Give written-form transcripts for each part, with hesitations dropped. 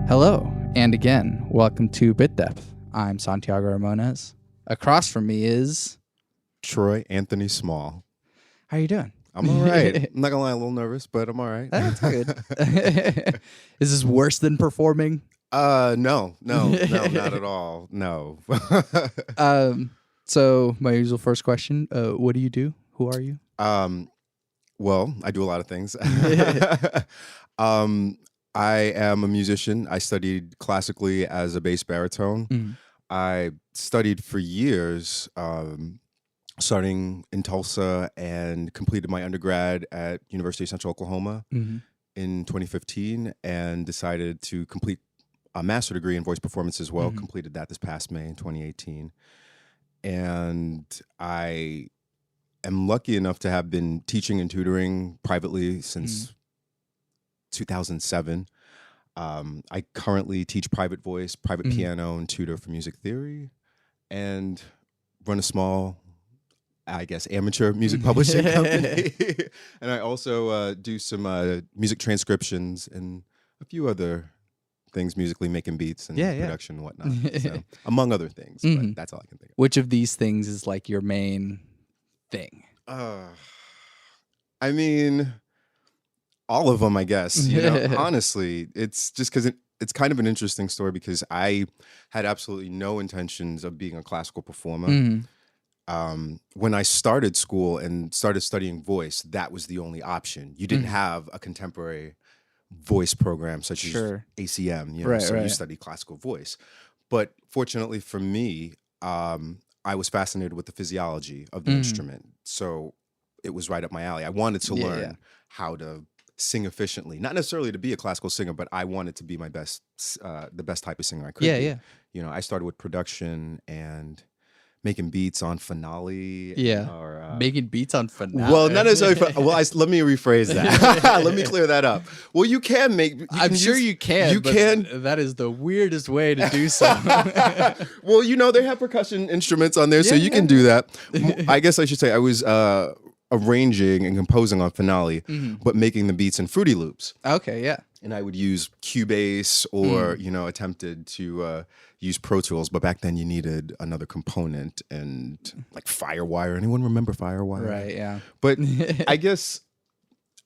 Hello, and again, welcome to Bit Depth. I'm Santiago Ramones. Across from me is... Troy Anthony Small. How you doing? I'm all right. I'm not gonna lie, a little nervous, but I'm all right. That's good. Is this worse than performing? No, not at all. No. So my usual first question, what do you do? Who are you? Well, I do a lot of things. I am a musician. I studied classically as a bass baritone. Mhm. I studied for years, starting in Tulsa, and completed my undergrad at University of Central Oklahoma Mhm. in 2015, and decided to complete a master's degree in voice performance as well. Mhm. Completed that this past May in 2018. And I am lucky enough to have been teaching and tutoring privately since 2007. I currently teach private voice, private piano, and tutor for music theory, and run a small, I guess, amateur music publishing company. And I also do some music transcriptions and a few other things musically, making beats and production and whatnot, so, among other things. But that's all I can think of. Which of these things is like your main thing? I mean, all of them, I guess. Honestly, it's just because it's kind of an interesting story, because I had absolutely no intentions of being a classical performer. When I started school and started studying voice, that was the only option. You didn't have a contemporary voice program such as ACM, so you study classical voice. But fortunately for me, I was fascinated with the physiology of the instrument, so it was right up my alley. I wanted to learn how to sing efficiently, not necessarily to be a classical singer, but I wanted to be my best, the best type of singer I could be. I started with production and making beats on Finale. Making beats on Finale. Well, not necessarily. Let me rephrase that. Let me clear that up. Well, you can make. I'm sure you can. You can. That is the weirdest way to do so. Well, they have percussion instruments on there, so you can do that. I guess I should say I was arranging and composing on Finale, but making the beats in Fruity Loops. Okay, yeah. And I would use Cubase or, attempted to use Pro Tools. But back then you needed another component, and like Firewire. Anyone remember Firewire? Right, yeah. But I guess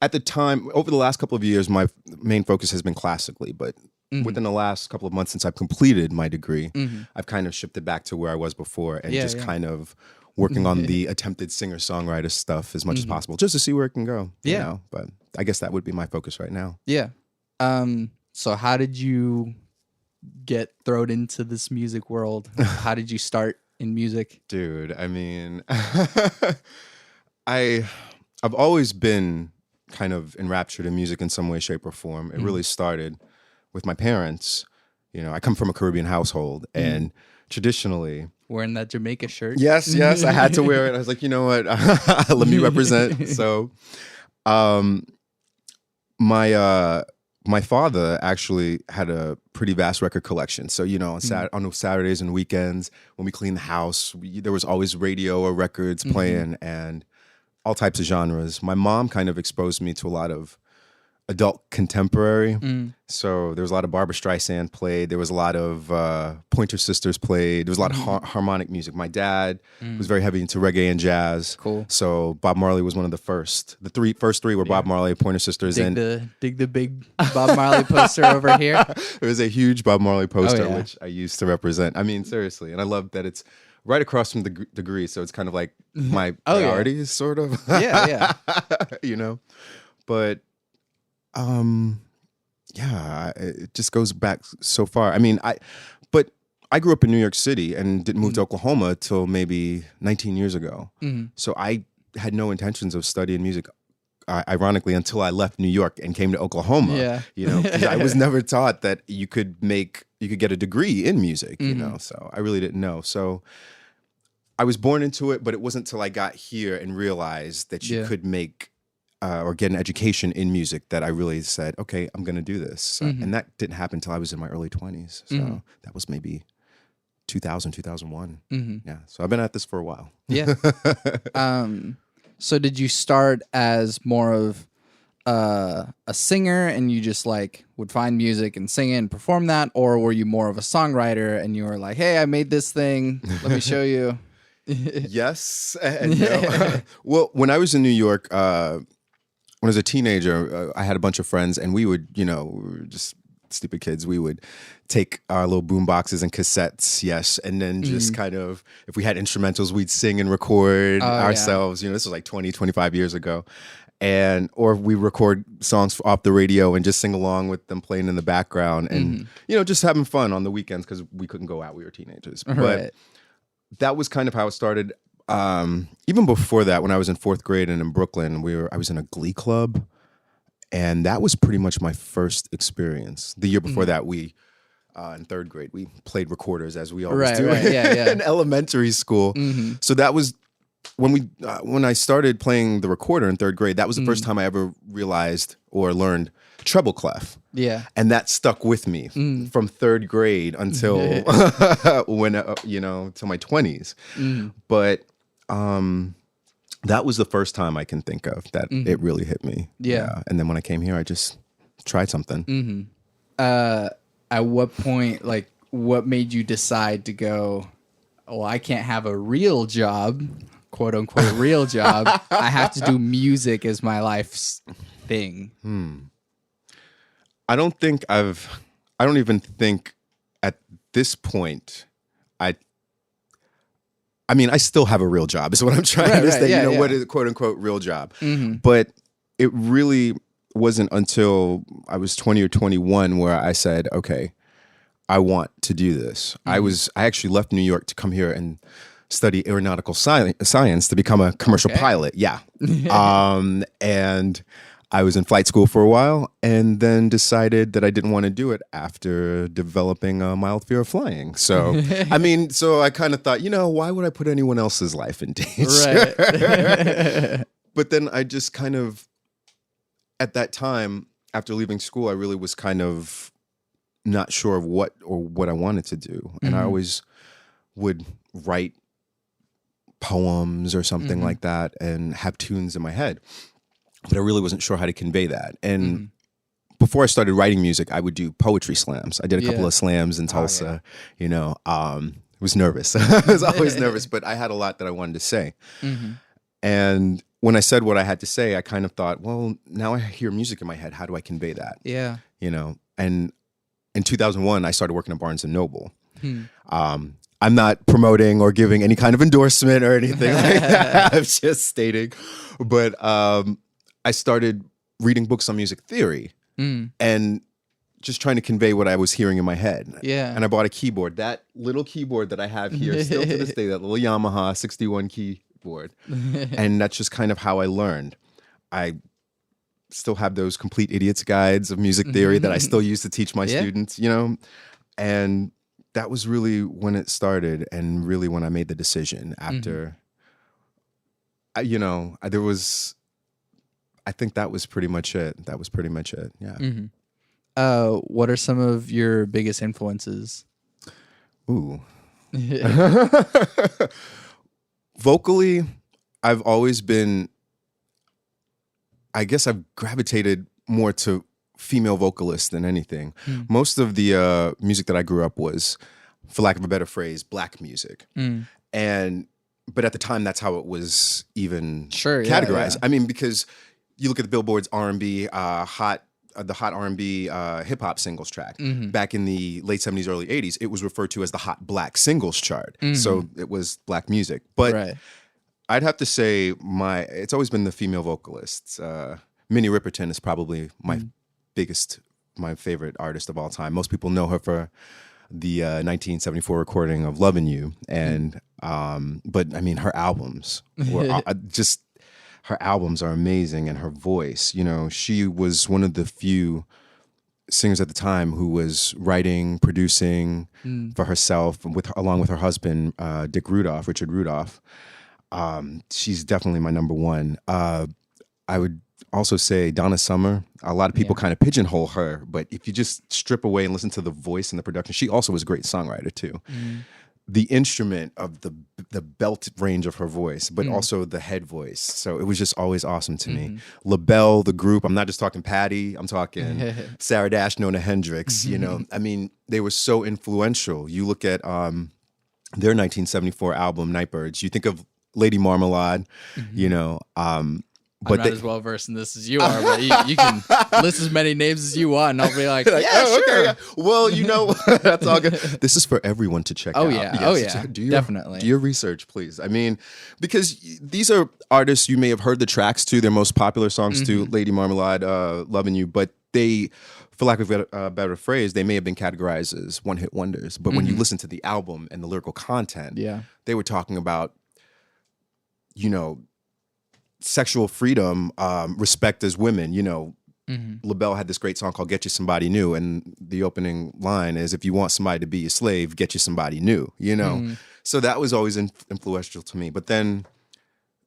at the time, over the last couple of years, my main focus has been classically. But within the last couple of months since I've completed my degree, I've kind of shifted back to where I was before, and kind of working on the attempted singer-songwriter stuff as much as possible, just to see where it can go. You know? But I guess that would be my focus right now. Yeah. So how did you get thrown into this music world? How did you start in music? Dude, I mean, I've always been kind of enraptured in music in some way, shape, or form. It really started with my parents. I come from a Caribbean household, and traditionally... Wearing that Jamaica shirt. Yes, I had to wear it. I was like, you know what? Let me represent. So, my father actually had a pretty vast record collection. So, on Saturdays and weekends, when we cleaned the house, there was always radio or records playing, and all types of genres. My mom kind of exposed me to a lot of adult contemporary. So there was a lot of Barbra Streisand played. There was a lot of Pointer Sisters played. There was a lot of harmonic music. My dad was very heavy into reggae and jazz. Cool. So Bob Marley was one of the first. The first three were Bob Marley, Pointer Sisters, dig the big Bob Marley poster over here. There was a huge Bob Marley poster, which I used to represent. I mean, seriously. And I love that it's right across from the degree. So it's kind of like my priorities, sort of. Yeah. But it just goes back so far. I mean, I grew up in New York City and didn't move to Oklahoma till maybe 19 years ago. So I had no intentions of studying music, ironically, until I left New York and came to Oklahoma. 'Cause I was never taught that you could get a degree in music. So I really didn't know. So I was born into it, but it wasn't till I got here and realized that you could make or get an education in music that I really said, okay, I'm going to do this. So, and that didn't happen until I was in my early 20s. So that was maybe 2000, 2001. Yeah. So I've been at this for a while. Yeah. So did you start as more of a singer and you just like would find music and sing it and perform that, or were you more of a songwriter and you were like, hey, I made this thing, let me show you? Yes and no. Well, when I was in New York, when I was a teenager, I had a bunch of friends, and we would, we were just stupid kids. We would take our little boom boxes and cassettes, yes, and then just kind of, if we had instrumentals, we'd sing and record ourselves. This was like 20, 25 years ago. Or we record songs off the radio and just sing along with them playing in the background, and just having fun on the weekends because we couldn't go out. We were teenagers, but that was kind of how it started. Even before that, when I was in fourth grade and in Brooklyn, I was in a glee club, and that was pretty much my first experience. The year before that, we in third grade we played recorders, as we always do in elementary school. So that was when I started playing the recorder in third grade. That was the first time I ever realized or learned treble clef. Yeah. And that stuck with me from third grade until when till my 20s. But that was the first time I can think of that it really hit me. Yeah. And then when I came here, I just tried something. At what point, like, what made you decide to go, oh, I can't have a real job, quote unquote real job. I have to do music as my life's thing. I don't even think at this point, I mean, I still have a real job, is what I'm trying to say. What is quote unquote real job? But it really wasn't until I was 20 or 21 where I said, okay, I want to do this. I actually left New York to come here and study aeronautical science to become a commercial pilot. Yeah. And I was in flight school for a while, and then decided that I didn't want to do it after developing a mild fear of flying. So, so I kind of thought, why would I put anyone else's life in danger? Right. But then I just kind of, at that time, after leaving school, I really was kind of not sure of what I wanted to do. And I always would write poems or something like that and have tunes in my head. But I really wasn't sure how to convey that. And before I started writing music, I would do poetry slams. I did a couple of slams in Tulsa, I was nervous. I was always nervous, but I had a lot that I wanted to say. And when I said what I had to say, I kind of thought, well, now I hear music in my head. How do I convey that? Yeah. And in 2001, I started working at Barnes & Noble. I'm not promoting or giving any kind of endorsement or anything like that. I'm just stating. But I started reading books on music theory and just trying to convey what I was hearing in my head. Yeah. And I bought a keyboard. That little keyboard that I have here, still to this day, that little Yamaha 61 keyboard. And that's just kind of how I learned. I still have those complete idiot's guides of music theory that I still use to teach my students, And that was really when it started, and really when I made the decision after, there was... I think that was pretty much it. Yeah. What are some of your biggest influences? Ooh. Vocally, I've always been, I guess I've gravitated more to female vocalists than anything. Most of the music that I grew up was, for lack of a better phrase, black music. But at the time, that's how it was even categorized. I mean, because you look at the Billboard's R&B, the hot R&B hip hop singles track. Back in the late 70s, early 80s, it was referred to as the hot black singles chart. So it was black music. But I'd have to say it's always been the female vocalists. Minnie Riperton is probably my favorite artist of all time. Most people know her for the 1974 recording of Lovin' You. And but I mean, her albums were her albums are amazing, and her voice, she was one of the few singers at the time who was writing, producing for herself, along with her husband, Richard Rudolph. She's definitely my number one. I would also say Donna Summer. A lot of people kind of pigeonhole her, but if you just strip away and listen to the voice and the production, she also was a great songwriter too. the instrument of the belt range of her voice, but also the head voice. So it was just always awesome to me. LaBelle, the group, I'm not just talking Patty, I'm talking Sarah Dash, Nona Hendrix, you know. I mean, they were so influential. You look at their 1974 album, Nightbirds, you think of Lady Marmalade, you know, but I'm not as well versed in this as you are, but you can list as many names as you want, and I'll be like, yeah, oh, sure. Okay, yeah. Well, you know, that's all good. This is for everyone to check out. Yeah. Yes, Oh, yeah. Definitely. Do your research, please. I mean, because these are artists you may have heard the tracks to, their most popular songs to, Lady Marmalade, Loving You, but they, for lack of a better phrase, they may have been categorized as one-hit wonders. But when you listen to the album and the lyrical content, they were talking about, you know, sexual freedom, respect as women. You know, LaBelle had this great song called Get You Somebody New, and the opening line is, if you want somebody to be your slave, get you somebody new, you know? So that was always influential to me. But then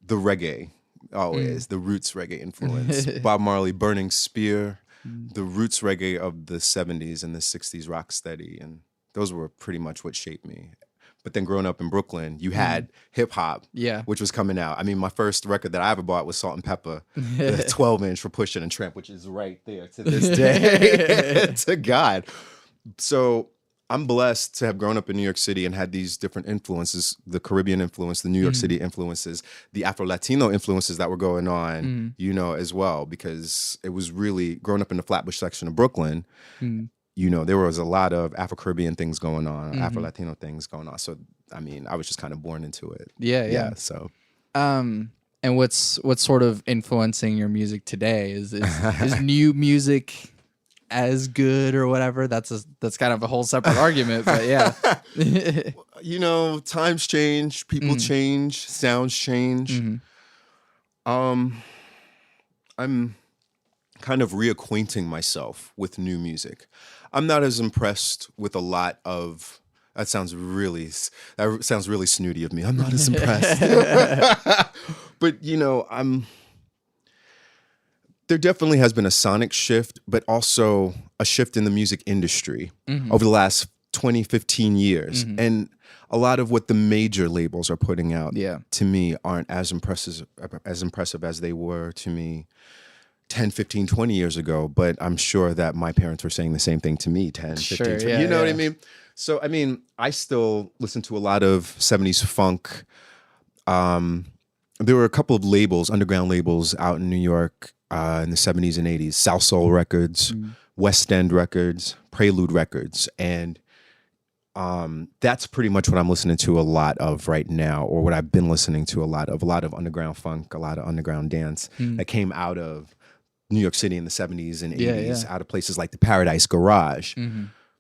the reggae, always, the roots reggae influence. Bob Marley, Burning Spear, the roots reggae of the 70s and the 60s, Rocksteady, and those were pretty much what shaped me. But then growing up in Brooklyn, you had hip hop, which was coming out. I mean, my first record that I ever bought was Salt and Pepper, the 12-inch for Pushin' and Tramp, which is right there to this day. To God. So I'm blessed to have grown up in New York City and had these different influences, the Caribbean influence, the New York City influences, the Afro-Latino influences that were going on, you know, as well, because it was really, growing up in the Flatbush section of Brooklyn, you know, there was a lot of Afro-Caribbean things going on, Afro-Latino things going on. So, I mean, I was just kind of born into it. Yeah. So, and what's sort of influencing your music today? Is new music as good or whatever? That's kind of a whole separate argument, but yeah. You know, times change, people change, sounds change. I'm kind of reacquainting myself with new music. I'm not as impressed with a lot of, that sounds really snooty of me. I'm not as impressed. But, you know, there definitely has been a sonic shift, but also a shift in the music industry over the last 20, 15 years. And a lot of what the major labels are putting out to me aren't as impressive as they were to me 10, 15, 20 years ago, but I'm sure that my parents were saying the same thing to me 10, 15, 20. You know what I mean? So, I mean, I still listen to a lot of 70s funk. There were a couple of labels, underground labels out in New York in the 70s and 80s, South Soul Records, West End Records, Prelude Records, and that's pretty much what I'm listening to a lot of right now, or what I've been listening to a lot of underground funk, a lot of underground dance that came out of New York City in the 70s and 80s, out of places like the Paradise Garage.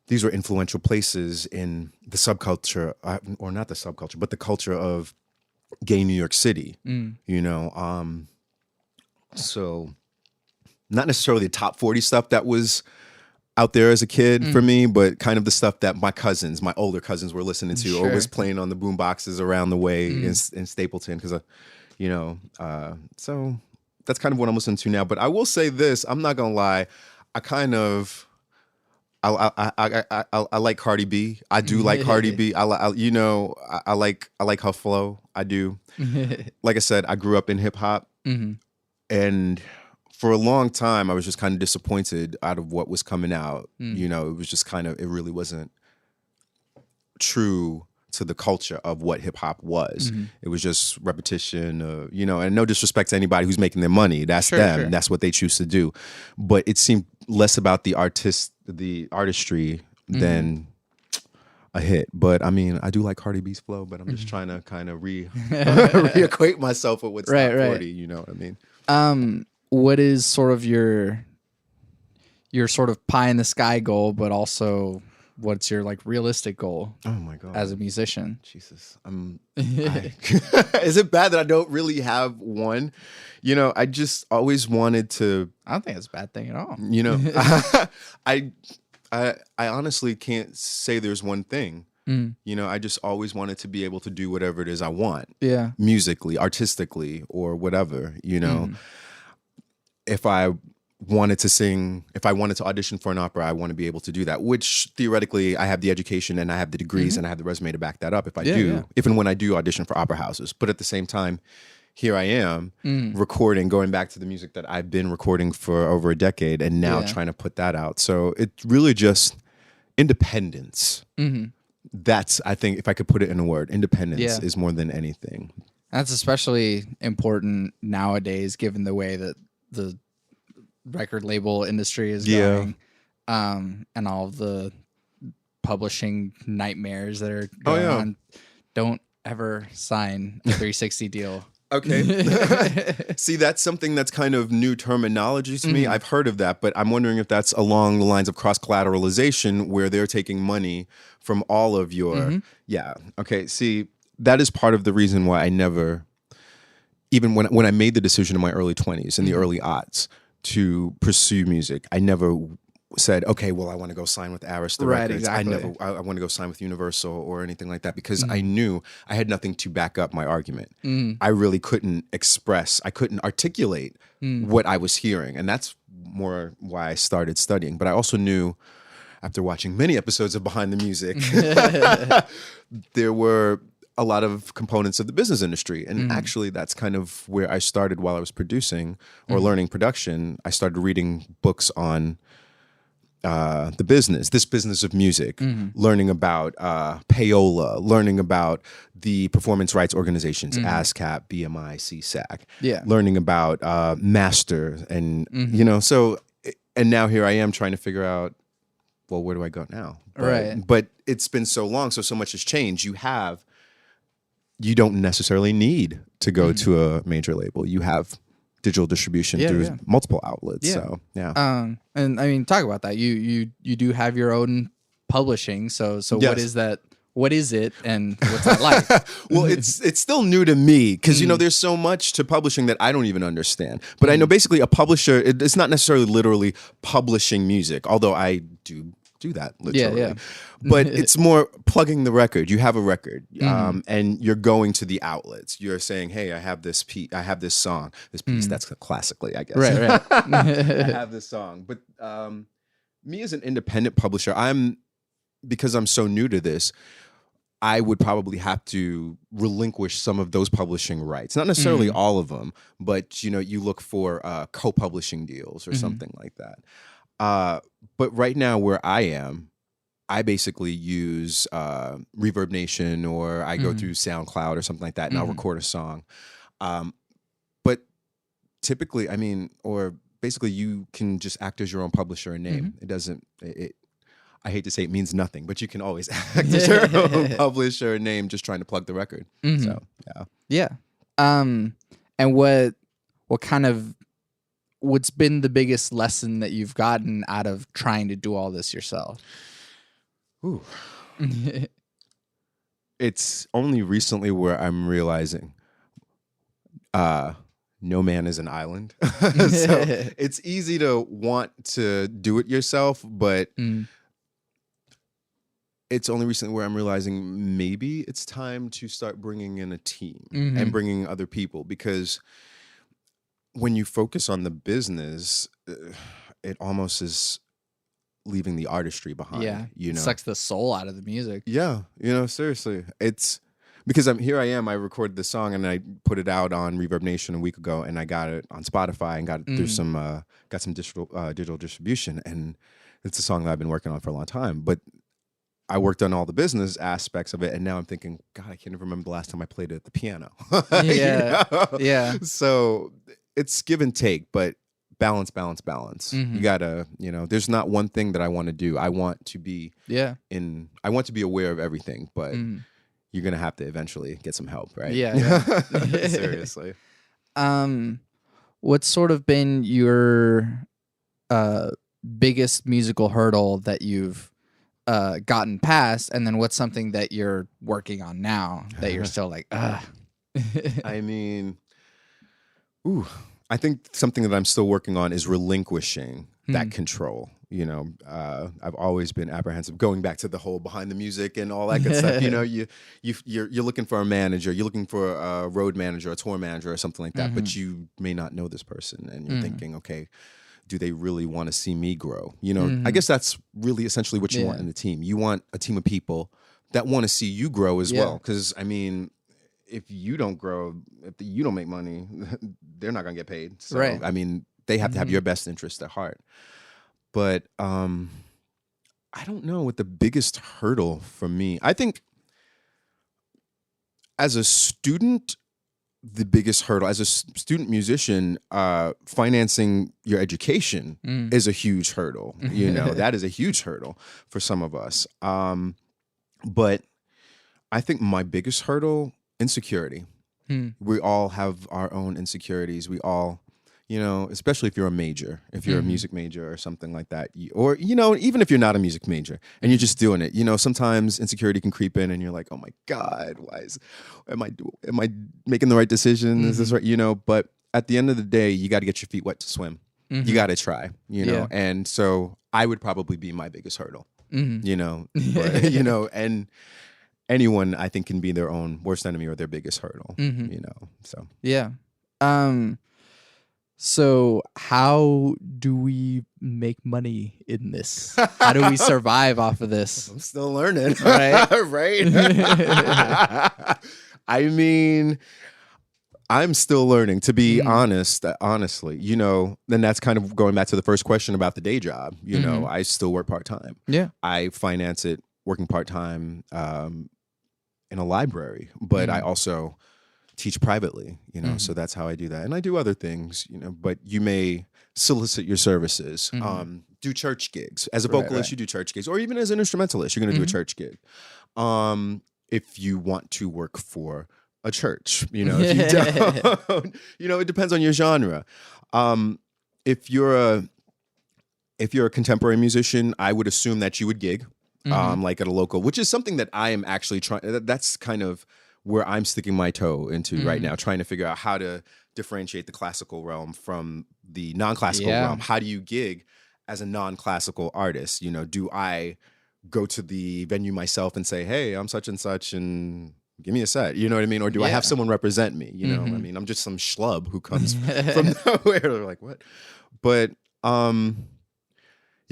These were influential places in the subculture, or not the subculture, but the culture of gay New York City, you know? So not necessarily the top 40 stuff that was out there as a kid for me, but kind of the stuff that my older cousins were listening to or was playing on the boom boxes around the way in Stapleton. Because, you know, so that's kind of what I'm listening to now. But I will say this, I'm not going to lie. I like Cardi B. I do like Cardi B. I like her flow. I do. Like I said, I grew up in hip hop, and for a long time, I was just kind of disappointed out of what was coming out. You know, it was just it really wasn't true to the culture of what hip hop was. It was just repetition, you know, and no disrespect to anybody who's making their money. That's them. Sure. That's what they choose to do. But it seemed less about the artistry than a hit. But I mean, I do like Cardi B's flow, but I'm just trying to kind of reacquaint myself with what's top 40, you know what I mean? What is sort of your sort of pie in the sky goal, but also what's your like realistic goal? Oh my God. As a musician? Jesus. Is it bad that I don't really have one? You know, I just always wanted to. I don't think it's a bad thing at all. You know, I honestly can't say there's one thing. You know, I just always wanted to be able to do whatever it is I want. Musically, artistically, or whatever, you know. If I wanted to sing, if I wanted to audition for an opera, I want to be able to do that, which theoretically I have the education and I have the degrees and I have the resume to back that up if I if and when I do audition for opera houses. But at the same time, here I am recording, going back to the music that I've been recording for over a decade and now trying to put that out. So it's really just independence. That's, I think, if I could put it in a word, independence is more than anything. That's especially important nowadays, given the way that the record label industry is going, and all of the publishing nightmares that are going on. Don't ever sign a 360 deal. Okay. See, that's something that's kind of new terminology to me. I've heard of that, but I'm wondering if that's along the lines of cross-collateralization, where they're taking money from all of your... Okay, see, that is part of the reason why I never... Even when I made the decision in my early 20s, in the early aughts, to pursue music, I never said, okay, well, I want to go sign with Arista Records. Exactly. I want to go sign with Universal or anything like that, because I knew I had nothing to back up my argument. I really couldn't I couldn't articulate what I was hearing. And that's more why I started studying. But I also knew, after watching many episodes of Behind the Music, there were a lot of components of the business industry. And actually, that's kind of where I started while I was producing or learning production. I started reading books on this business of music, learning about payola, learning about the performance rights organizations, ASCAP, BMI, CSAC, learning about master, and so, and now here I am trying to figure out, well, where do I go now? But it's been so long, so much has changed. You don't necessarily need to go to a major label. You have digital distribution through multiple outlets. So and I mean, talk about that. You do have your own publishing. So what is that? What is it, and what's that like? Well, it's still new to me, because there's so much to publishing that I don't even understand. But I know basically a publisher, it's not necessarily literally publishing music, although I do that literally. But it's more plugging the record. You have a record, and you're going to the outlets. You're saying, "Hey, I have this piece. I have this song. This piece that's classically, I guess. Right. I have this song." But me as an independent publisher, because I'm so new to this, I would probably have to relinquish some of those publishing rights. Not necessarily all of them, but you look for co-publishing deals or something like that. But right now, where I am, I basically use Reverb Nation, or I go through SoundCloud or something like that, and I'll record a song. But typically, or basically, you can just act as your own publisher and name. It doesn't. I hate to say it means nothing, but you can always act as your own publisher name, just trying to plug the record. So And what kind of, what's been the biggest lesson that you've gotten out of trying to do all this yourself? Ooh. It's only recently where I'm realizing no man is an island. So it's easy to want to do it yourself, but it's only recently where I'm realizing maybe it's time to start bringing in a team and bringing other people, because when you focus on the business, it almost is leaving the artistry behind. It sucks the soul out of the music. Seriously. It's because I recorded this song and I put it out on Reverb Nation a week ago, and I got it on Spotify and got it through some digital distribution, and it's a song that I've been working on for a long time. But I worked on all the business aspects of it, and now I'm thinking, God, I can't even remember the last time I played it at the piano. So it's give and take, but balance. You gotta, there's not one thing that I want to do. I want to be I want to be aware of everything, but you're gonna have to eventually get some help, right? Seriously. What's sort of been your biggest musical hurdle that you've gotten past, and then what's something that you're working on now that you're still like, ugh? I think something that I'm still working on is relinquishing that control. I've always been apprehensive, going back to the whole Behind the Music and all that good stuff. You're looking for a manager, you're looking for a road manager, a tour manager, or something like that, but you may not know this person, and you're thinking, okay, do they really want to see me grow? You know, I guess that's really essentially what you want in the team. You want a team of people that want to see you grow as well. Because, I mean, if you don't grow, if you don't make money, they're not going to get paid. So, I mean, they have to have your best interest at heart. But I don't know what the biggest hurdle for me. I think as a student, the biggest hurdle as a student musician, financing your education is a huge hurdle. You know, that is a huge hurdle for some of us. But I think my biggest hurdle, insecurity. We all have our own insecurities. We all, you know, especially if you're a major, if you're a music major or something like that, or, you know, even if you're not a music major and you're just doing it, you know, sometimes insecurity can creep in and you're like, oh my God, am I making the right decision? Is this right? You know, but at the end of the day, you got to get your feet wet to swim. You got to try, you know? And so I would probably be my biggest hurdle, you know, but, you know, and anyone I think can be their own worst enemy or their biggest hurdle, you know, so. Yeah. So how do we make money in this? How do we survive off of this? I'm still learning. Right? Right? I mean, I'm still learning, to be honestly, you know, then that's kind of going back to the first question about the day job. You know, I still work part-time. Yeah. I finance it working part-time in a library, but I also teach privately, you know, so that's how I do that. And I do other things, you know, but you may solicit your services, do church gigs. As a vocalist, you do church gigs, or even as an instrumentalist, you're going to do a church gig. If you want to work for a church, you know, if you don't, you know, it depends on your genre. If you're a contemporary musician, I would assume that you would gig, like at a local, which is something that I am actually trying, that's kind of where I'm sticking my toe into right now, trying to figure out how to differentiate the classical realm from the non-classical realm. How do you gig as a non-classical artist? You know, do I go to the venue myself and say, hey, I'm such and such and give me a set, you know what I mean? Or do I have someone represent me? You know, I mean, I'm just some schlub who comes from nowhere. They're like, what? But you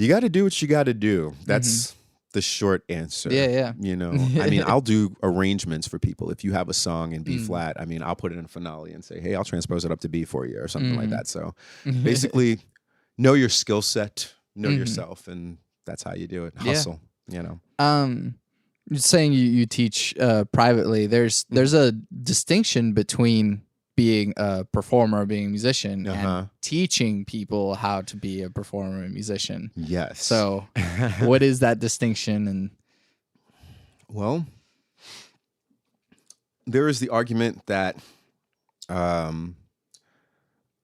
got to do what you got to do. That's the short answer. You know, I mean, I'll do arrangements for people. If you have a song in B flat, I mean, I'll put it in a finale and say, hey, I'll transpose it up to B for you or something like that. So basically, know your skill set, know yourself, and that's how you do it. Hustle, you know. You're saying you teach privately. There's a distinction between being a performer, being a musician, and teaching people how to be a performer and musician. Yes. So what is that distinction? And well, there is the argument that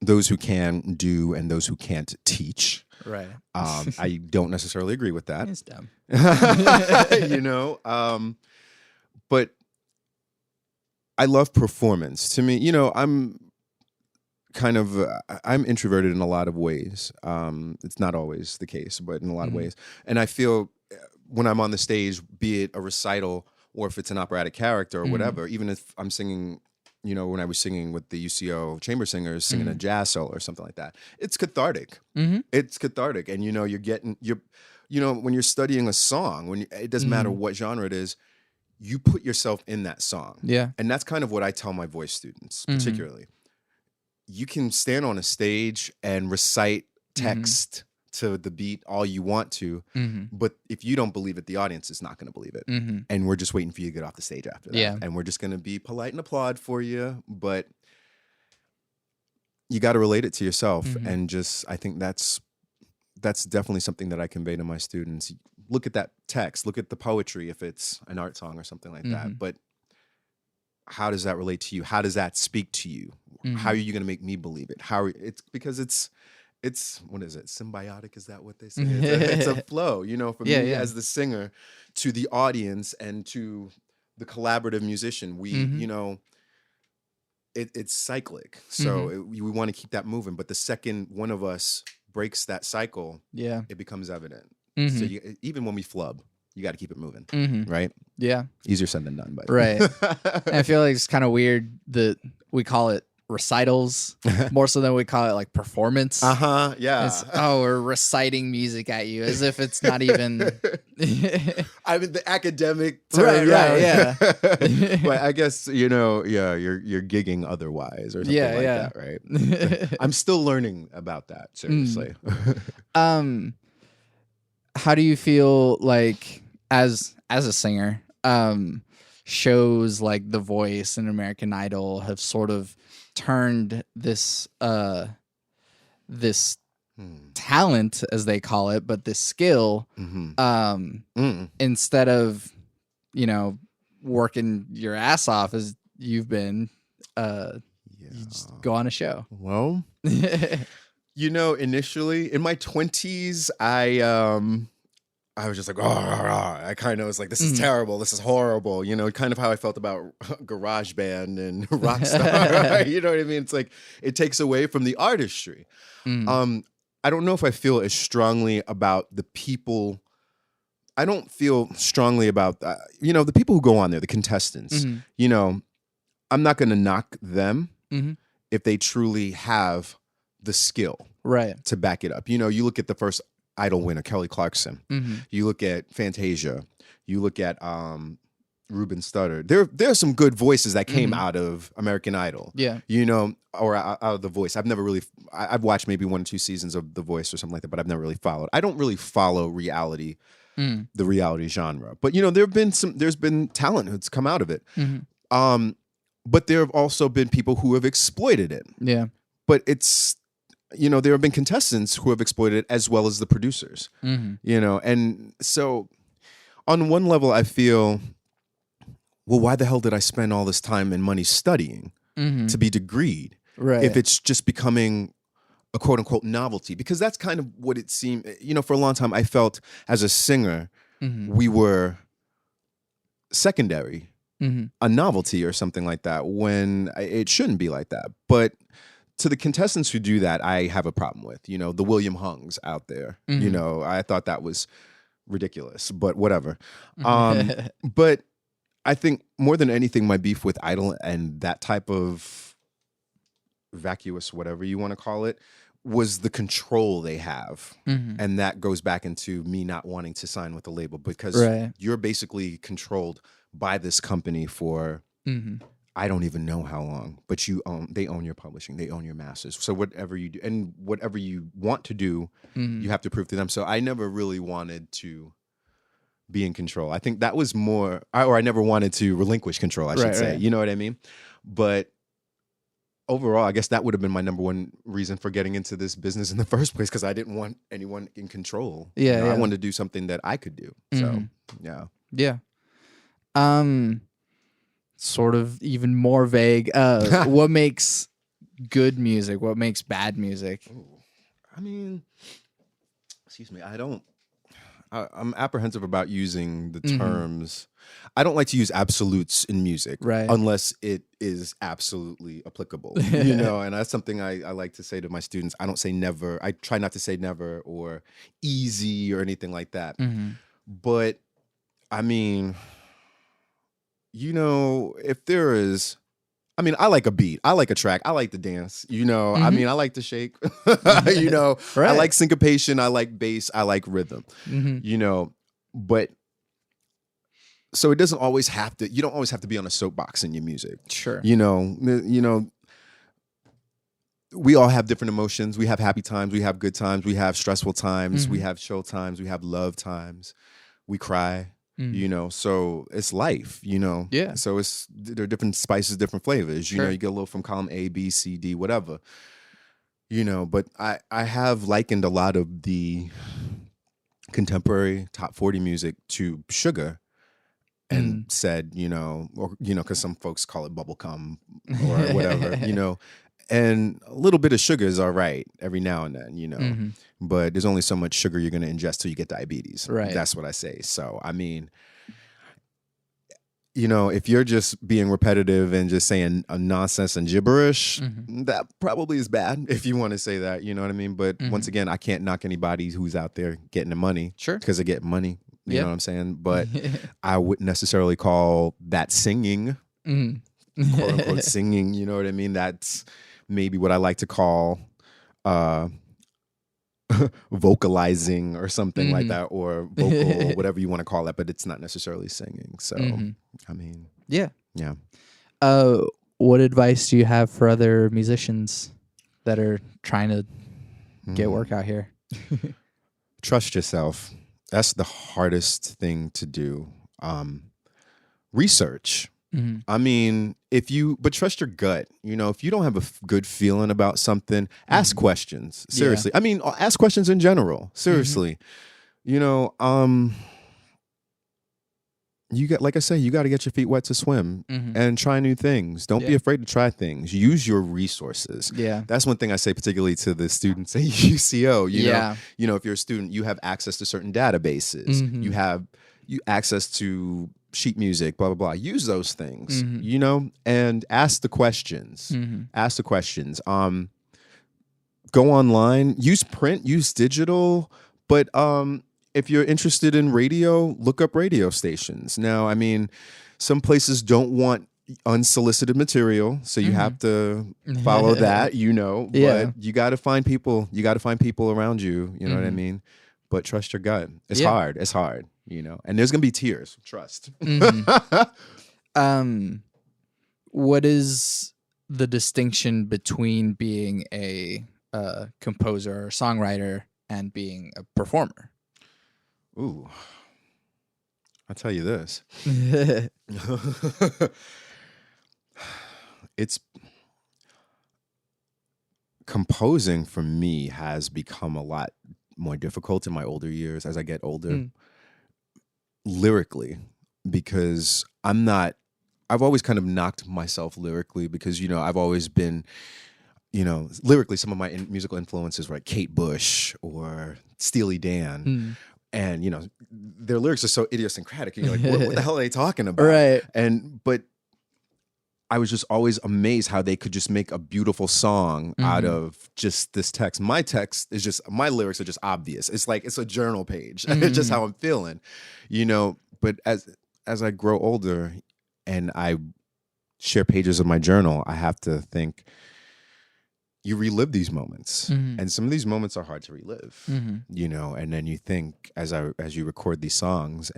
those who can do and those who can't teach. Right. I don't necessarily agree with that. It's dumb. You know, but I love performance. To me, you know, I'm introverted in a lot of ways. It's not always the case, but in a lot of ways. And I feel when I'm on the stage, be it a recital or if it's an operatic character or whatever, even if I'm singing, you know, when I was singing with the UCO chamber singers, singing a jazz solo or something like that, it's cathartic. It's cathartic. And, you know, you know, when you're studying a song, it doesn't matter what genre it is, you put yourself in that song. Yeah. And that's kind of what I tell my voice students, particularly. You can stand on a stage and recite text to the beat all you want to, but if you don't believe it, the audience is not going to believe it. And we're just waiting for you to get off the stage after that. Yeah. And we're just going to be polite and applaud for you, but you got to relate it to yourself. And just, I think that's definitely something that I convey to my students. Look at that text, look at the poetry if it's an art song or something like that. But how does that relate to you? How does that speak to you? How are you going to make me believe it? Because it's what is it? Symbiotic, is that what they say? It's a flow, you know, for me as the singer to the audience and to the collaborative musician. We, you know, it's cyclic. So we want to keep that moving. But the second one of us breaks that cycle, it becomes evident. So even when we flub, you got to keep it moving, right? Yeah. Easier said than done, but right. And I feel like it's kind of weird that we call it recitals more so than we call it like performance. Yeah. It's, we're reciting music at you as if it's not even. I mean, the academic term, Right, yeah. But I guess, you're gigging otherwise or something that, right? I'm still learning about that, seriously. How do you feel like as a singer, shows like The Voice and American Idol have sort of turned this this talent, as they call it, but this skill, instead of, working your ass off as you've been, you just go on a show. Well, initially in my 20s, I was just like, I kind of was like, this is terrible. This is horrible. Kind of how I felt about GarageBand and Rockstar. You know what I mean? It's like, it takes away from the artistry. I don't know if I feel as strongly about the people. I don't feel strongly about, the people who go on there, the contestants. I'm not going to knock them if they truly have the skill to back it up. You look at the first Idol winner, Kelly Clarkson. You look at Fantasia. You look at Ruben Studdard. There are some good voices that came out of American Idol. Yeah. Or out of The Voice. I've watched maybe 1 or 2 seasons of The Voice or something like that, but I've never really followed. I don't really follow reality, the reality genre. But there's been talent that's come out of it. But there have also been people who have exploited it. Yeah. But it's there have been contestants who have exploited it as well as the producers. And so on one level I feel, well, why the hell did I spend all this time and money studying to be degreed if it's just becoming a quote unquote novelty? Because that's kind of what it seemed. For a long time I felt as a singer we were secondary, a novelty or something like that, when it shouldn't be like that. But to the contestants who do that, I have a problem with, the William Hungs out there. I thought that was ridiculous, but whatever. But I think more than anything, my beef with Idol and that type of vacuous, whatever you want to call it, was the control they have. And that goes back into me not wanting to sign with the label, because you're basically controlled by this company for I don't even know how long, but they own your publishing, they own your masters. So whatever you do and whatever you want to do, you have to prove to them. So I never really wanted to be in control. I think that was more, or I never wanted to relinquish control, I should say. You know what I mean? But overall, I guess that would have been my number one reason for getting into this business in the first place, because I didn't want anyone in control. I wanted to do something that I could do. So, Yeah. Sort of even more vague. What makes good music? What makes bad music? Ooh. I mean, excuse me. I'm apprehensive about using the terms. I don't like to use absolutes in music, unless it is absolutely applicable. And that's something I like to say to my students. I don't say never. I try not to say never or easy or anything like that. But I mean, if there is, I like a beat, I like a track, I like to dance, I like to shake, I like syncopation, I like bass, I like rhythm, but so it doesn't always have to, you don't always have to be on a soapbox in your music. Sure. We all have different emotions. We have happy times, we have good times, we have stressful times, we have chill times, we have love times, we cry. So it's life, Yeah. So there are different spices, different flavors, you get a little from column A, B, C, D, whatever, but I have likened a lot of the contemporary top 40 music to sugar and said, because some folks call it bubblegum or whatever, and a little bit of sugar is all right every now and then, but there's only so much sugar you're going to ingest till you get diabetes. That's what I say. So, if you're just being repetitive and just saying nonsense and gibberish, that probably is bad if you want to say that, you know what I mean? But once again, I can't knock anybody who's out there getting the money because they get money. You know what I'm saying? But I wouldn't necessarily call that singing. quote unquote singing, you know what I mean? That's maybe what I like to call vocalizing or something like that, or vocal, whatever you want to call it, but it's not necessarily singing. So, I mean, yeah. yeah. What advice do you have for other musicians that are trying to get work out here? Trust yourself. That's the hardest thing to do. Research. I mean, but trust your gut. You know, if you don't have a good feeling about something, ask questions. Seriously. I mean, ask questions in general. Seriously. You know, like I say, you got to get your feet wet to swim and try new things. Don't be afraid to try things. Use your resources. Yeah. That's one thing I say, particularly to the students at UCO. You know, if you're a student, you have access to certain databases. You have access to sheet music, blah, blah, blah. Use those things, you know, and ask the questions. Ask the questions. Go online, use print, use digital, but if you're interested in radio, look up radio stations. Now, I mean, some places don't want unsolicited material, so you have to follow that, you know, but you got to find people. You got to find people around you, you know what I mean? But trust your gut. It's hard. It's hard, you know, and there's going to be tears. Trust. What is the distinction between being a composer or songwriter and being a performer? Ooh, I'll tell you this. It's composing for me has become a lot more difficult in my older years as I get older, lyrically, because I've always kind of knocked myself lyrically because, you know, I've always been, you know, lyrically, some of my musical influences were like Kate Bush or Steely Dan. And, you know, their lyrics are so idiosyncratic. And you're like, what the hell are they talking about? Right. But I was just always amazed how they could just make a beautiful song out of just this text. My lyrics are just obvious. It's like, it's a journal page. It's just how I'm feeling, you know. But as I grow older and I share pages of my journal, I have to think, you relive these moments, and some of these moments are hard to relive, you know. And then you think, as you record these songs,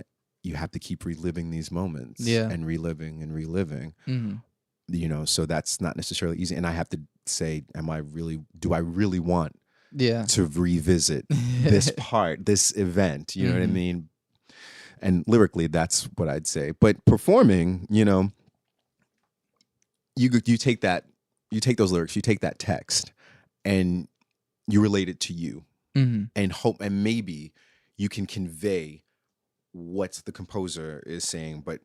you have to keep reliving these moments, and reliving and reliving, you know. So that's not necessarily easy. And I have to say, do I really want to revisit this part, this event? You know what I mean? And lyrically, that's what I'd say. But performing, you know, you take that. You take those lyrics, you take that text, and you relate it to you, and hope, and maybe you can convey what the composer is saying, but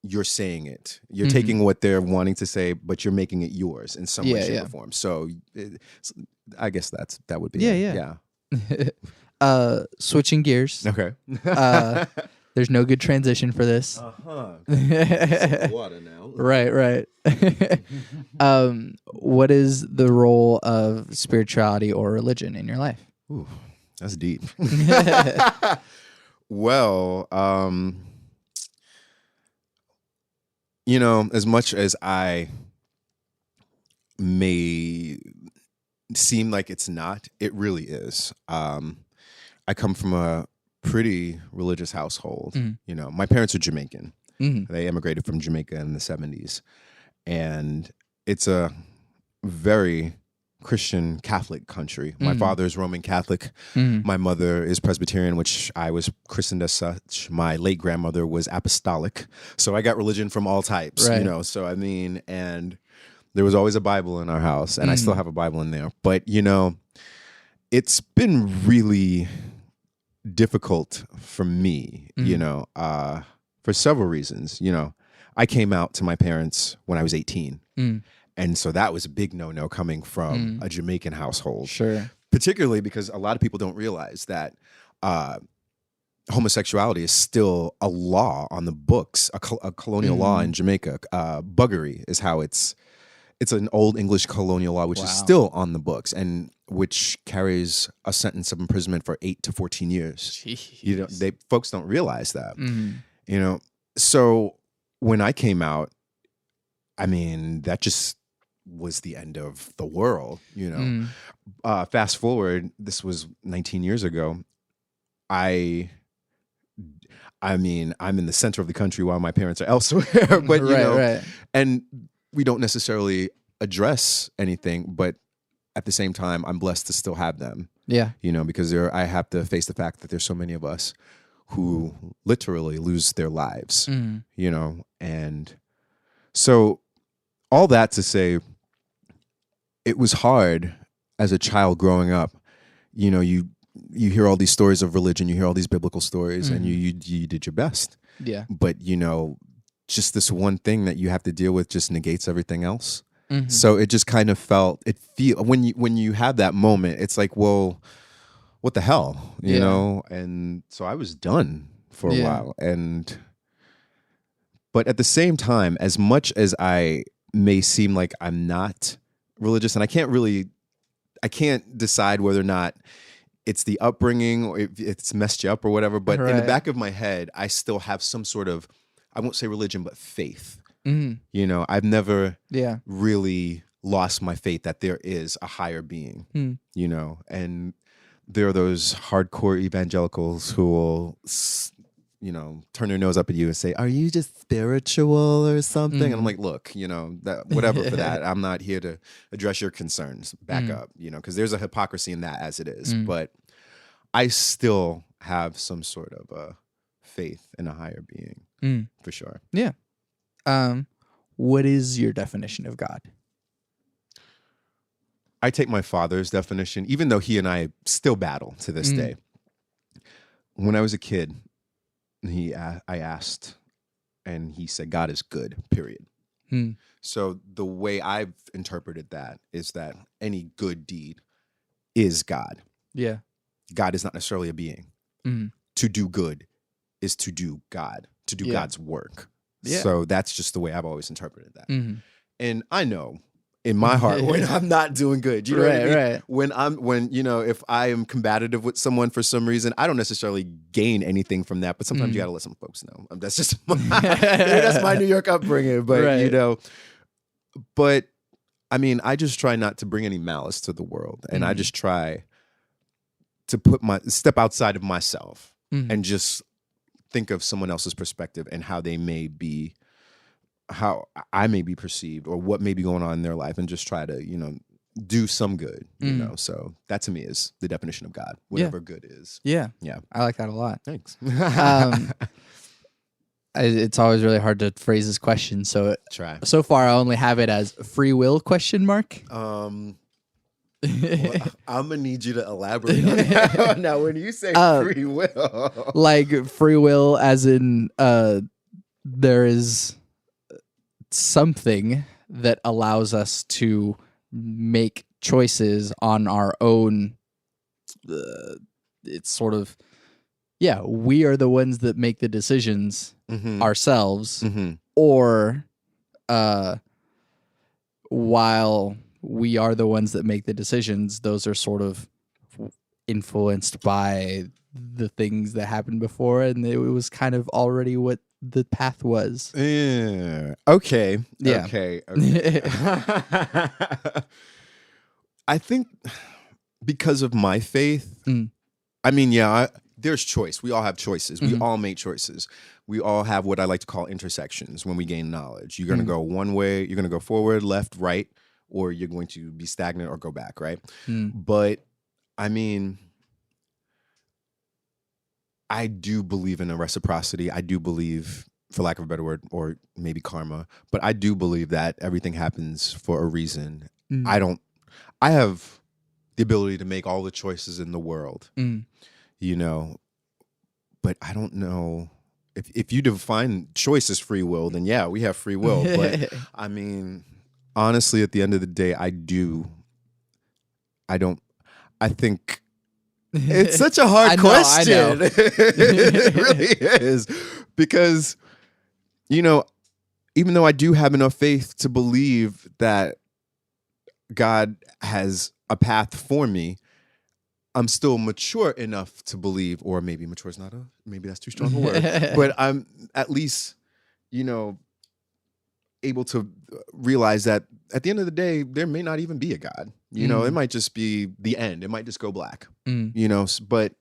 you're saying it. You're taking what they're wanting to say, but you're making it yours in some way, shape, or form. So I guess that would be it. Switching gears. Okay. There's no good transition for this. Water now. Right. What is the role of spirituality or religion in your life? Ooh, that's deep. Well, you know, as much as I may seem like it's not, it really is. I come from a pretty religious household. You know, my parents are Jamaican. They immigrated from Jamaica in the 70s. And it's a very Christian Catholic country. My father is Roman Catholic. My mother is Presbyterian, which I was christened as such. My late grandmother was apostolic. So I got religion from all types, you know. So, I mean, and there was always a Bible in our house, and I still have a Bible in there. But, you know, it's been really difficult for me, you know, for several reasons. You know, I came out to my parents when I was 18. And so that was a big no-no coming from a Jamaican household. Sure. Particularly because a lot of people don't realize that homosexuality is still a law on the books, a colonial law in Jamaica. Buggery is how it's an old English colonial law, which is still on the books, and which carries a sentence of imprisonment for 8 to 14 years. Jeez. You know, folks don't realize that. You know, so when I came out, I mean, that just was the end of the world, Fast forward, this was 19 years ago. I mean, I'm in the center of the country while my parents are elsewhere, but right. and we don't necessarily address anything, but at the same time, I'm blessed to still have them. Yeah. Because I have to face the fact that there's so many of us who literally lose their lives, and so all that to say, it was hard as a child growing up. You hear all these stories of religion, you hear all these biblical stories, and you did your best. Yeah. But just this one thing that you have to deal with just negates everything else. So it just kind of felt when you have that moment, it's like, well, what the hell, you know? And so I was done for a while, but at the same time, as much as I may seem like I'm not religious, and I can't decide whether or not it's the upbringing or if it's messed you up or whatever. But in the back of my head, I still have some sort of, I won't say religion, but faith. I've never really lost my faith that there is a higher being, and there are those hardcore evangelicals who will, turn their nose up at you and say, are you just spiritual or something? And I'm like, look, that whatever for that. I'm not here to address your concerns. Back up, because there's a hypocrisy in that as it is. But I still have some sort of faith in a higher being, for sure. Yeah. What is your definition of God? I take my father's definition, even though he and I still battle to this day. When I was a kid, I asked, and he said, God is good, period. So the way I've interpreted that is that any good deed is God. Yeah. God is not necessarily a being. To do good is to do God, to do God's work. Yeah. So that's just the way I've always interpreted that. And I know in my heart when I'm not doing good, you know what I mean? When if I am combative with someone for some reason, I don't necessarily gain anything from that, but sometimes you got to let some folks know. That's just that's my New York upbringing, but but I mean, I just try not to bring any malice to the world, and I just try to step outside of myself and just think of someone else's perspective and how I may be perceived or what may be going on in their life, and just try to, do some good, So that to me is the definition of God, whatever good is. Yeah. I like that a lot. Thanks. It's always really hard to phrase this question. So try. So far, I only have it as free will ? Well, I'm gonna need you to elaborate on that. Now, when you say free will, like free will, as in there is something that allows us to make choices on our own. It's sort of, we are the ones that make the decisions ourselves, or while we are the ones that make the decisions, those are sort of influenced by the things that happened before, and it was kind of already what the path was. Yeah. Okay. Yeah. Okay. I think because of my faith, I mean, there's choice. We all have choices. We all make choices. We all have what I like to call intersections when we gain knowledge. You're going to go one way, you're going to go forward, left, right, or you're going to be stagnant or go back, right? But I mean, I do believe in a reciprocity. I do believe, for lack of a better word, or maybe karma, but I do believe that everything happens for a reason. I have the ability to make all the choices in the world, but I don't know if you define choice as free will, then we have free will. But I mean, honestly, at the end of the day, I think it's such a hard question. I know. It really is. Because, even though I do have enough faith to believe that God has a path for me, I'm still mature enough to believe, or maybe mature is maybe that's too strong a word, but I'm at least, able to realize that at the end of the day, there may not even be a God. You know, it might just be the end. It might just go black. You know, but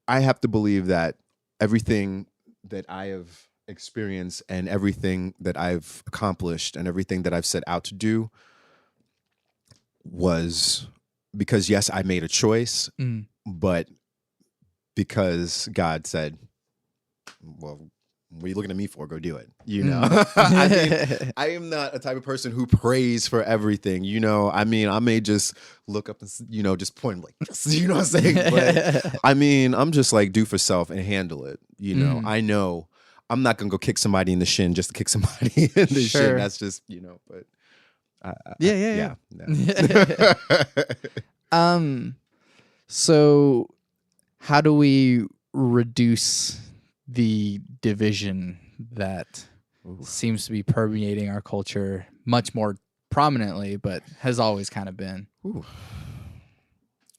I have to believe that everything that I have experienced and everything that I've accomplished and everything that I've set out to do was because, yes, I made a choice, but because God said, well, what are you looking at me for? Go do it. You know, I mean, I am not a type of person who prays for everything. You know, I mean, I may just look up and, you know, just point like this, you know what I'm saying? But I mean, I'm just like, do for self and handle it. You know, I know I'm not going to go kick somebody in the shin just to kick somebody in the shin. That's just, you know, but yeah. So how do we reduce the division that seems to be permeating our culture much more prominently, but has always kind of been?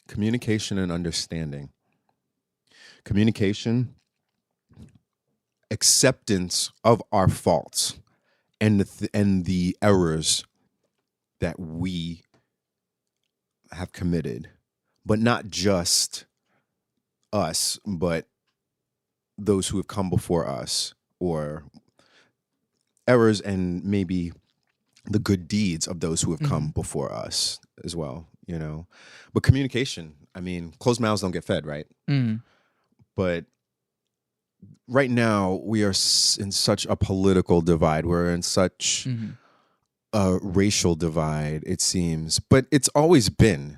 Communication and understanding. Communication, acceptance of our faults and the errors that we have committed, but not just us, but those who have come before us, or errors and maybe the good deeds of those who have come before us as well, you know. But communication, I mean, closed mouths don't get fed, right? But right now we are in such a political divide. We're in such a racial divide, it seems, but it's always been.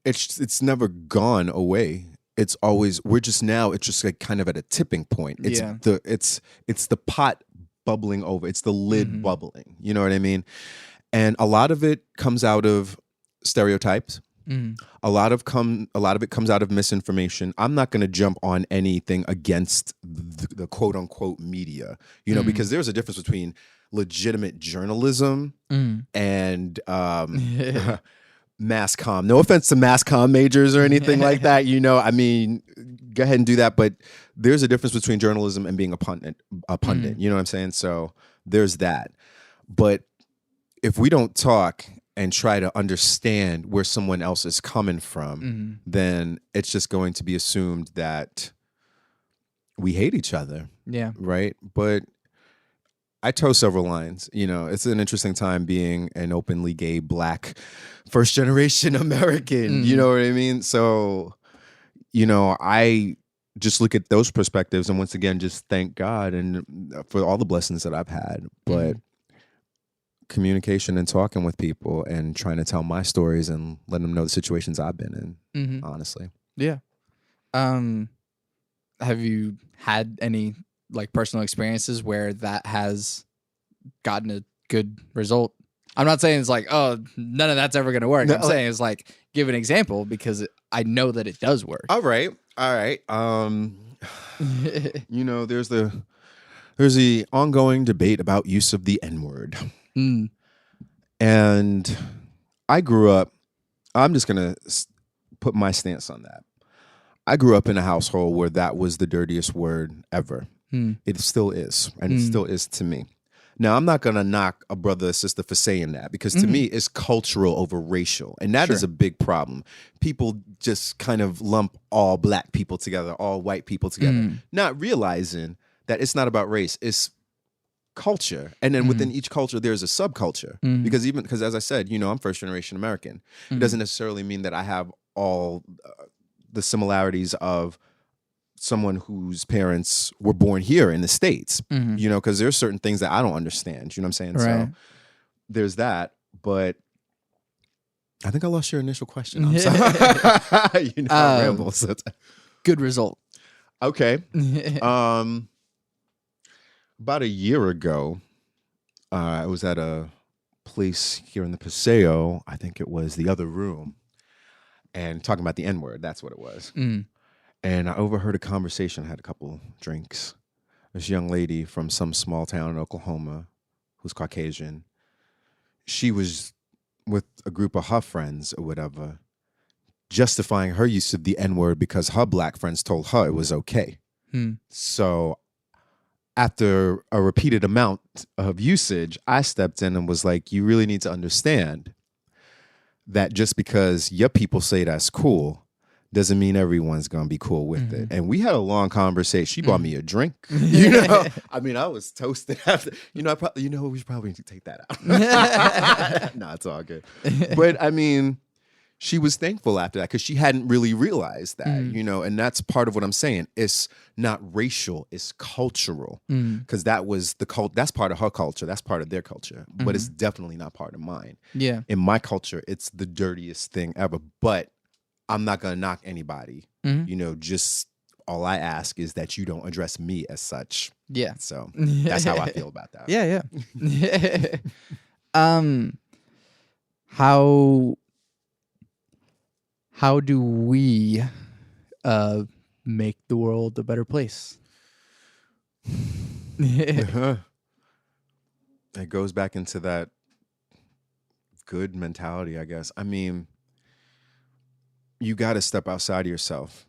It's never gone away. It's always, it's just like kind of at a tipping point. It's the pot bubbling over. It's the lid bubbling. You know what I mean? And a lot of it comes out of stereotypes. A lot of it comes out of misinformation. I'm not going to jump on anything against the quote unquote media, you know, because there's a difference between legitimate journalism and mass comm. No offense to mass comm majors or anything like that. You know, I mean, go ahead and do that. But there's a difference between journalism and being a pundit. You know what I'm saying? So there's that. But if we don't talk and try to understand where someone else is coming from, then it's just going to be assumed that we hate each other. Yeah. Right? But I toe several lines. You know, it's an interesting time being an openly gay Black first generation American. You know what I mean? So, you know, I just look at those perspectives and once again, just thank God and for all the blessings that I've had. But communication and talking with people and trying to tell my stories and letting them know the situations I've been in, honestly. Yeah. Have you had any like personal experiences where that has gotten a good result? I'm not saying it's like, oh, none of that's ever going to work. I'm saying it's like, give an example because I know that it does work. All right. You know, there's the ongoing debate about use of the N-word. And I grew up, I'm just going to put my stance on that. I grew up in a household where that was the dirtiest word ever. It still is, and it still is to me. Now, I'm not going to knock a brother or sister for saying that because to me, it's cultural over racial, and that is a big problem. People just kind of lump all Black people together, all white people together, not realizing that it's not about race, it's culture. And then within each culture, there's a subculture. Because as I said, you know, I'm first generation American. It doesn't necessarily mean that I have all the similarities of someone whose parents were born here in the States, you know, because there's certain things that I don't understand. You know what I'm saying? Right. So there's that. But I think I lost your initial question. I'm sorry. You know, I ramble. So good result. Okay. About a year ago, I was at a place here in the Paseo. I think it was the other room. And talking about the N-word. That's what it was. And I overheard a conversation. I had a couple drinks. This young lady from some small town in Oklahoma who's Caucasian. She was with a group of her friends or whatever, justifying her use of the N-word because her Black friends told her it was okay. So after a repeated amount of usage, I stepped in and was like, you really need to understand that just because your people say that's cool doesn't mean everyone's going to be cool with it. And we had a long conversation. She bought me a drink. You know, I mean, I was toasted after, we should probably need to take that out. No, it's all good. But I mean, she was thankful after that because she hadn't really realized that, and that's part of what I'm saying. It's not racial, it's cultural, because that was that's part of her culture, that's part of their culture, but it's definitely not part of mine. Yeah. In my culture, it's the dirtiest thing ever, but I'm not going to knock anybody. Just all I ask is that you don't address me as such. Yeah. So that's how I feel about that. Yeah. How do we make the world a better place? It goes back into that good mentality, I guess. I mean, you got to step outside of yourself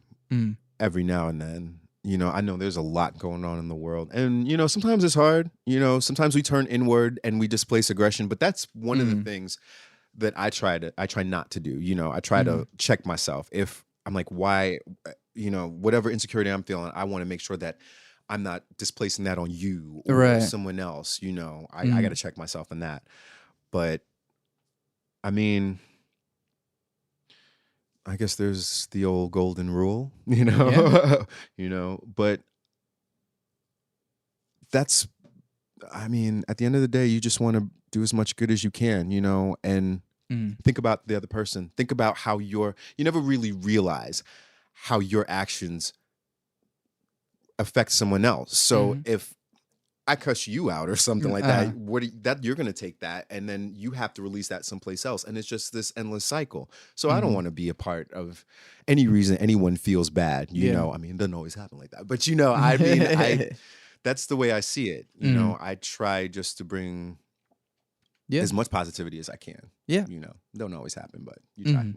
every now and then. I know there's a lot going on in the world, and sometimes it's hard. Sometimes we turn inward and we displace aggression, but that's one of the things that I try not to do. I try to check myself. If I'm like, why, whatever insecurity I'm feeling, I want to make sure that I'm not displacing that on you or someone else. I got to check myself in that. But I mean, I guess there's the old golden rule, but that's, I mean, at the end of the day, you just want to do as much good as you can, and think about the other person. Think about how you never really realize how your actions affect someone else. So if I cuss you out or something like that, you're going to take that and then you have to release that someplace else. And it's just this endless cycle. So I don't want to be a part of any reason anyone feels bad. I mean, it doesn't always happen like that, but I mean, that's the way I see it. I try just to bring as much positivity as I can. Yeah. Don't always happen, but you try.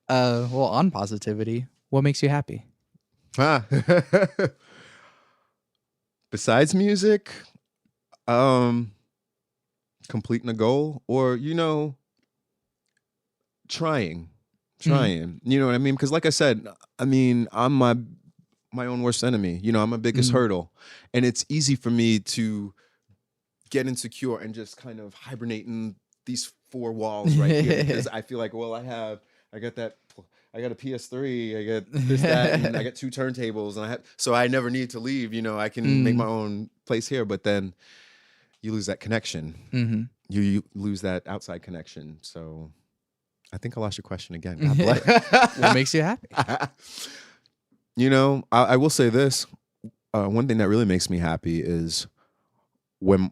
Well, on positivity, what makes you happy? Besides music, completing a goal, or trying. You know what I mean? Because like I said, I mean, I'm my own worst enemy. I'm my biggest hurdle, and it's easy for me to get insecure and just kind of hibernate in these four walls right here because I feel like, well, I got a PS3, I got this, that, and I got 2 turntables, and so I never need to leave. I can make my own place here. But then you lose that connection. You lose that outside connection. So I think I lost your question again. God bless. What makes you happy? I will say this. One thing that really makes me happy is when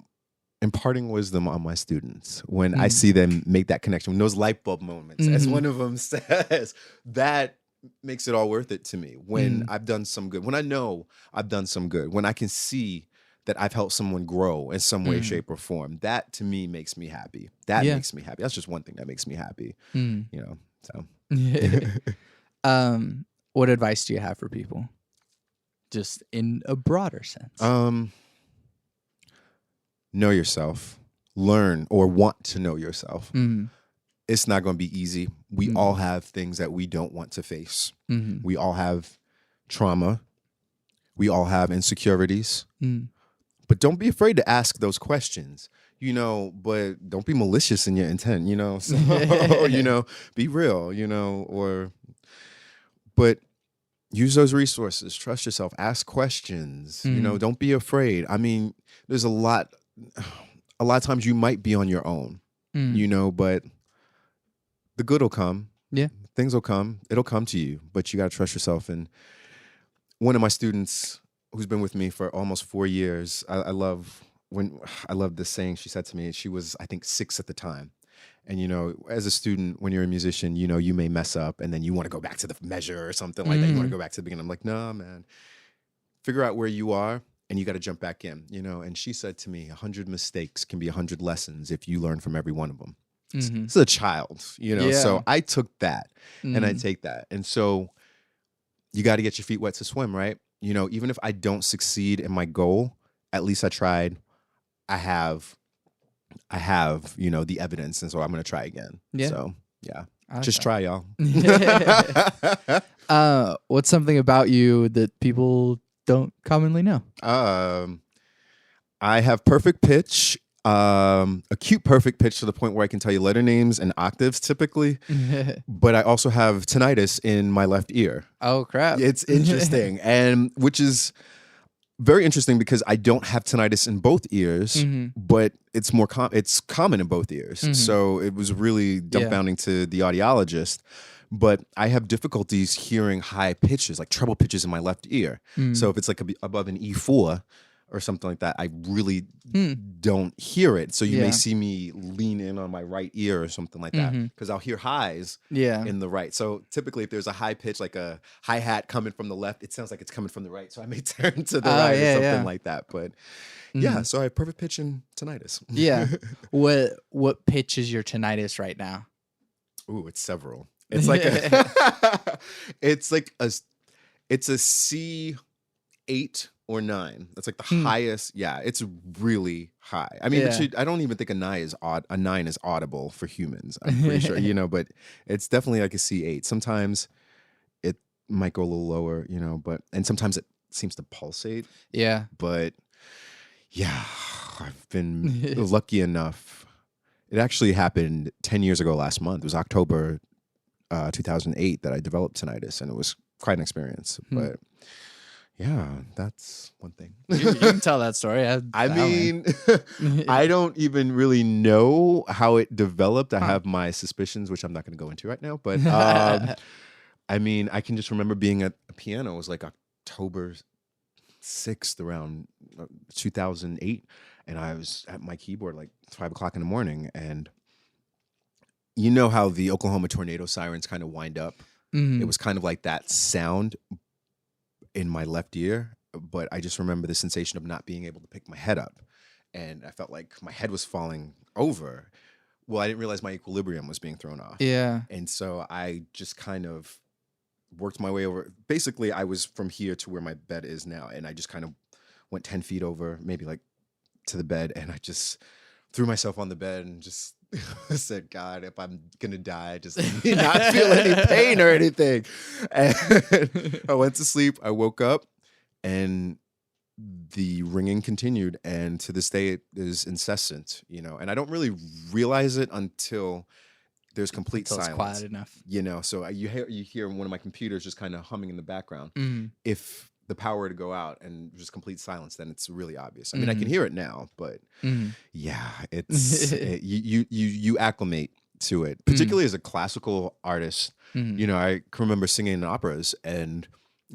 imparting wisdom on my students, when I see them make that connection, when those light bulb moments, as one of them says, that makes it all worth it to me. When I've done some good, when I know I've done some good, when I can see that I've helped someone grow in some way, shape, or form, that to me makes me happy. That makes me happy. That's just one thing that makes me happy. So. What advice do you have for people? Just in a broader sense. Know yourself, learn or want to know yourself. It's not going to be easy. We all have things that we don't want to face. We all have trauma. We all have insecurities. But don't be afraid to ask those questions, but don't be malicious in your intent, so, be real, but use those resources, trust yourself, ask questions, don't be afraid. I mean, there's a lot of times you might be on your own, but the good will come. Yeah. Things will come. It'll come to you, but you got to trust yourself. And one of my students who's been with me for almost 4 years, I love this saying she said to me. She was, I think, 6 at the time. And, as a student, when you're a musician, you may mess up and then you want to go back to the measure or something like that. You want to go back to the beginning. I'm like, no, man, figure out where you are. And you got to jump back in, And she said to me, 100 mistakes can be 100 lessons if you learn from every one of them. It's a child, So I took that and I take that. And so you got to get your feet wet to swim, right? even if I don't succeed in my goal, at least I tried. I have, the evidence, and so I'm gonna try again. Yeah. So yeah, I like just that. try, y'all. What's something about you that people don't commonly know? I have perfect pitch, acute perfect pitch to the point where I can tell you letter names and octaves typically. But I also have tinnitus in my left ear. Oh crap! It's interesting, and which is very interesting because I don't have tinnitus in both ears, but it's more it's common in both ears. So it was really dumbfounding to the audiologist. But I have difficulties hearing high pitches, like treble pitches in my left ear. So if it's like above an E4 or something like that, I really don't hear it. So you may see me lean in on my right ear or something like that, because I'll hear highs in the right. So typically if there's a high pitch, like a hi-hat coming from the left, it sounds like it's coming from the right. So I may turn to the right or something like that. But so I have perfect pitch and tinnitus. Yeah. What pitch is your tinnitus right now? Ooh, it's several. It's like it's a C8 or 9. That's like the highest. Yeah, it's really high. I mean, I don't even think a 9 is a 9 is audible for humans. I'm pretty sure, but it's definitely like a C8. Sometimes it might go a little lower, and sometimes it seems to pulsate. Yeah. But yeah, I've been lucky enough. It actually happened 10 years ago last month. It was October 2008 that I developed tinnitus, and it was quite an experience. But yeah, that's one thing. You can tell that story. I mean, I don't even really know how it developed. I have my suspicions, which I'm not going to go into right now. But I mean, I can just remember being at a piano. It was like October 6th around 2008. And I was at my keyboard like 5 o'clock in the morning. And you know how the Oklahoma tornado sirens kind of wind up? It was kind of like that sound in my left ear. But I just remember the sensation of not being able to pick my head up. And I felt like my head was falling over. Well, I didn't realize my equilibrium was being thrown off. Yeah. And so I just kind of worked my way over. Basically, I was from here to where my bed is now. And I just kind of went 10 feet over, maybe like to the bed. And I just threw myself on the bed and just said, God, if I'm going to die, just let me not feel any pain or anything. And I went to sleep. I woke up and the ringing continued. And to this day, it is incessant, and I don't really realize it until there's complete silence. It's quiet enough. So you hear one of my computers just kind of humming in the background. If the power were to go out and just complete silence, then it's really obvious. I mean, I can hear it now, but yeah, it's you acclimate to it, particularly as a classical artist. I can remember singing in operas and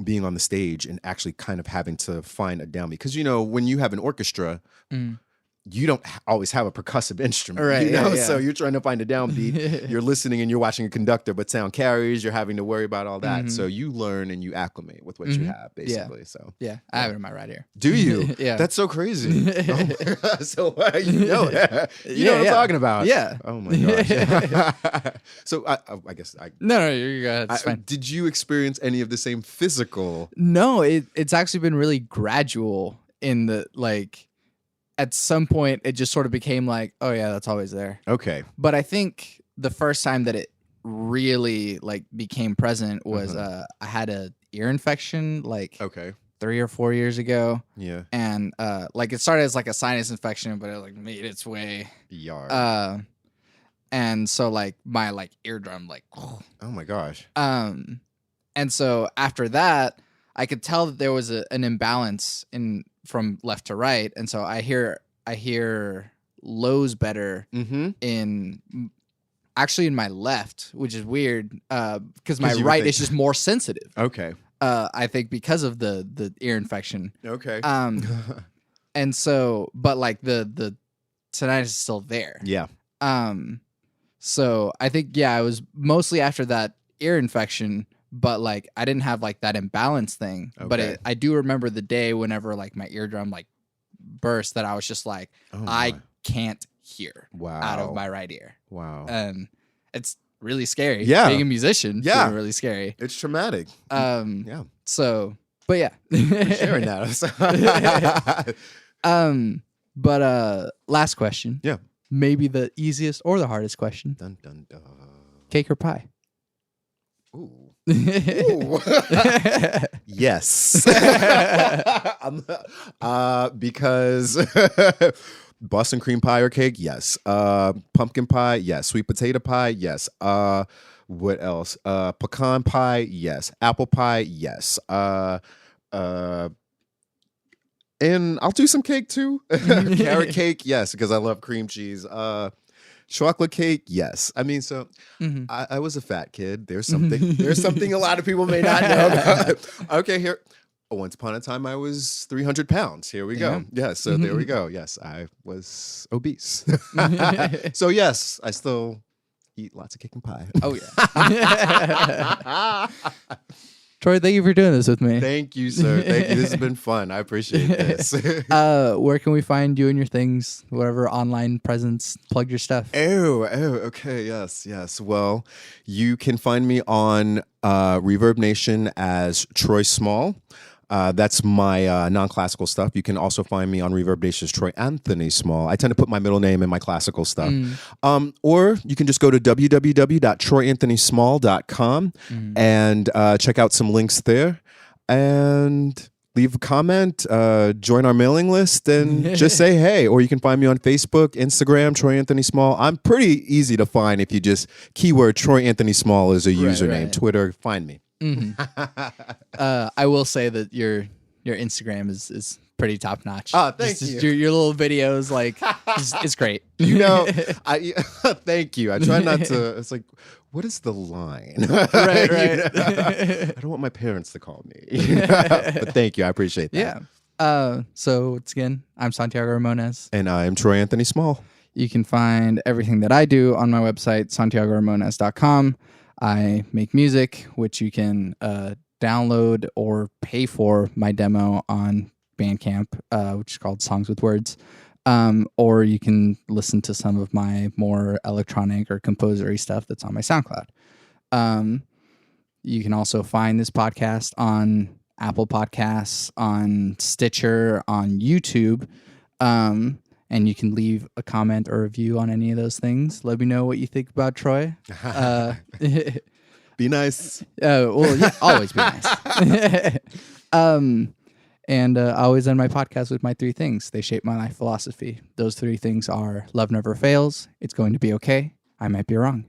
being on the stage and actually kind of having to find a downbeat, because when you have an orchestra, you don't always have a percussive instrument, right? So you're trying to find a downbeat. You're listening and you're watching a conductor, but sound carries. You're having to worry about all that. So you learn and you acclimate with what you have, basically. So I have it in my right ear. Do you? Yeah, that's so crazy. So you know that. You know what I'm talking about. Yeah. Oh my gosh. So I guess no, you go ahead. It's fine. Did you experience any of the same physical? No, it's actually been really gradual in the at some point it just sort of became like, oh yeah, that's always there. Okay. But I think the first time that it really became present was I had a ear infection 3 or 4 years ago. Yeah. And it started as a sinus infection, but it made its way. Yard. And so my eardrum oh my gosh. And so after that, I could tell that there was an imbalance from left to right, and so I hear lows better in my left, which is weird because my right is just more sensitive. Okay. I think because of the ear infection. Okay. And so, but the tinnitus is still there. Yeah. So I think I was mostly after that ear infection. But I didn't have that imbalance thing. Okay. But I do remember the day whenever my eardrum burst, that I was just I can't hear out of my right ear. Wow. And it's really scary. Yeah. Being a musician, it's really scary. It's traumatic. Yeah. So But yeah. for sharing that. But last question. Yeah. Maybe the easiest or the hardest question. Dun, dun, dun. Cake or pie? Ooh. Ooh. Yes. Because Boston cream pie or cake, yes. Pumpkin pie, yes. Sweet potato pie, yes. What else? Pecan pie, yes. Apple pie, yes. And I'll do some cake too. Carrot cake, yes, because I love cream cheese. Chocolate cake, yes. I mean, so I was a fat kid. There's something a lot of people may not know about. Okay, here. Once upon a time, I was 300 pounds. Here we go. Yes, so there we go. Yes, I was obese. So yes, I still eat lots of cake and pie. Oh yeah. Troy, thank you for doing this with me. Thank you, sir. Thank you. This has been fun. I appreciate this. Where can we find you and your things? Whatever online presence, plug your stuff. Okay. Yes. Well, you can find me on Reverb Nation as Troy Small. That's my non-classical stuff. You can also find me on Reverb Nation as Troy Anthony Small. I tend to put my middle name in my classical stuff. Or you can just go to www.troyanthonysmall.com and check out some links there and leave a comment, join our mailing list, and just say hey. Or you can find me on Facebook, Instagram, Troy Anthony Small. I'm pretty easy to find if you just keyword Troy Anthony Small is a username. Right. Twitter, find me. I will say that your Instagram is pretty top notch. Oh, thank you. Your little videos, like, it's great. Thank you. I try not to. It's like, what is the line? Right. I don't want my parents to call me. But thank you. I appreciate that. Yeah. So once again, I'm Santiago Ramones, and I'm Troy Anthony Small. You can find everything that I do on my website, santiagoramones.com. I make music, which you can download or pay for my demo on Bandcamp, which is called Songs with Words. Or you can listen to some of my more electronic or composery stuff that's on my SoundCloud. You can also find this podcast on Apple Podcasts, on Stitcher, on YouTube. And you can leave a comment or review on any of those things. Let me know what you think about Troy. Be nice. Well, yeah, always be nice. And I always end my podcast with my 3 things. They shape my life philosophy. Those 3 things are: love never fails, it's going to be okay, I might be wrong.